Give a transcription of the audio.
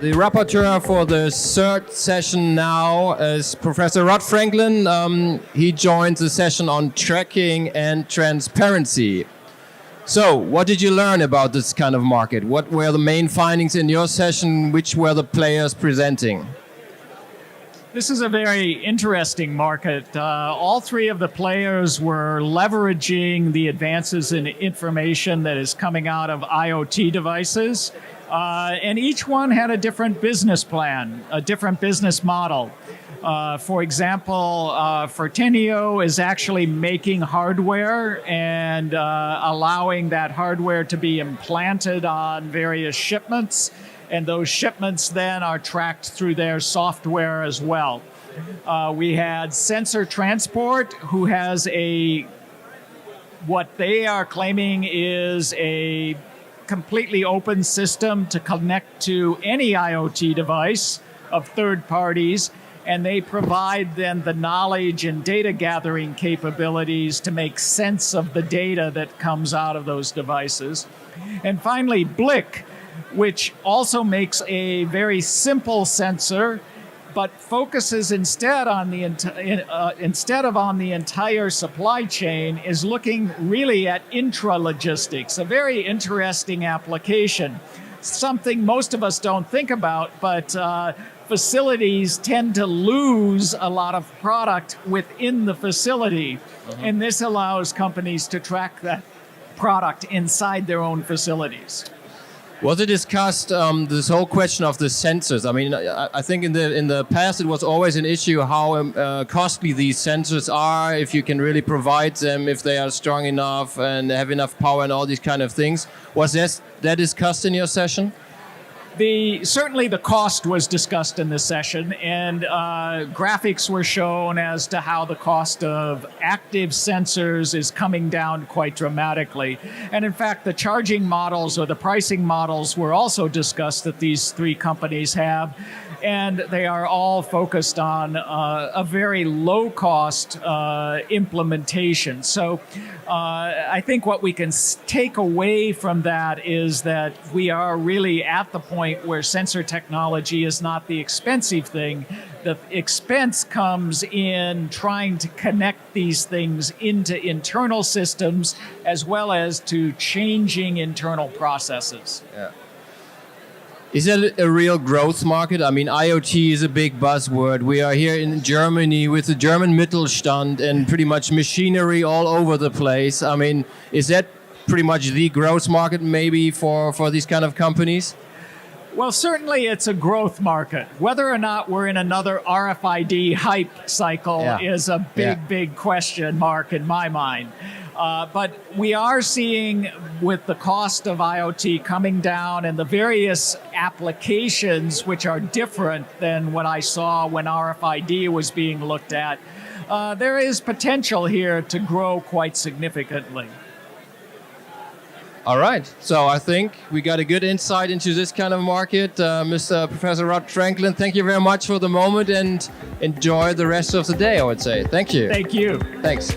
The rapporteur for the third session now is Professor Rod Franklin. He joins the session on tracking and transparency. So, what did you learn about this kind of market? What were the main findings in your session? Which were the players presenting? This is a very interesting market. All three of the players were leveraging the advances in information that is coming out of IoT devices. And each one had a different business plan, a different business model. For example, Fortenio is actually making hardware and allowing that hardware to be implanted on various shipments. And those shipments then are tracked through their software as well. We had Sensor Transport, who has what they are claiming is a completely open system to connect to any IoT device of third parties, and they provide then the knowledge and data gathering capabilities to make sense of the data that comes out of those devices. And finally, Blick, which also makes a very simple sensor, but focuses instead on the instead of on the entire supply chain, is looking really at intralogistics, a very interesting application. Something most of us don't think about, but facilities tend to lose a lot of product within the facility, and this allows companies to track that product inside their own facilities. Was it discussed this whole question of the sensors? I mean, I think in the past it was always an issue how costly these sensors are, if you can really provide them, if they are strong enough and have enough power and all these kind of things. Was that discussed in your session? Certainly the cost was discussed in this session, and graphics were shown as to how the cost of active sensors is coming down quite dramatically. And in fact, the charging models or the pricing models were also discussed that these three companies have, and they are all focused on a very low-cost implementation. So I think what we can take away from that is that we are really at the point where sensor technology is not the expensive thing. The expense comes in trying to connect these things into internal systems as well as to changing internal processes. Yeah. Is that a real growth market? I mean, IoT is a big buzzword. We are here in Germany with the German Mittelstand and pretty much machinery all over the place. I mean, is that pretty much the growth market maybe for these kind of companies? Well, certainly it's a growth market. Whether or not we're in another RFID hype cycle is a big question mark in my mind. But we are seeing, with the cost of IoT coming down and the various applications which are different than what I saw when RFID was being looked at, there is potential here to grow quite significantly. All right, so I think we got a good insight into this kind of market. Mr. Professor Rod Franklin, thank you very much for the moment and enjoy the rest of the day, I would say. Thank you. Thank you. Thanks.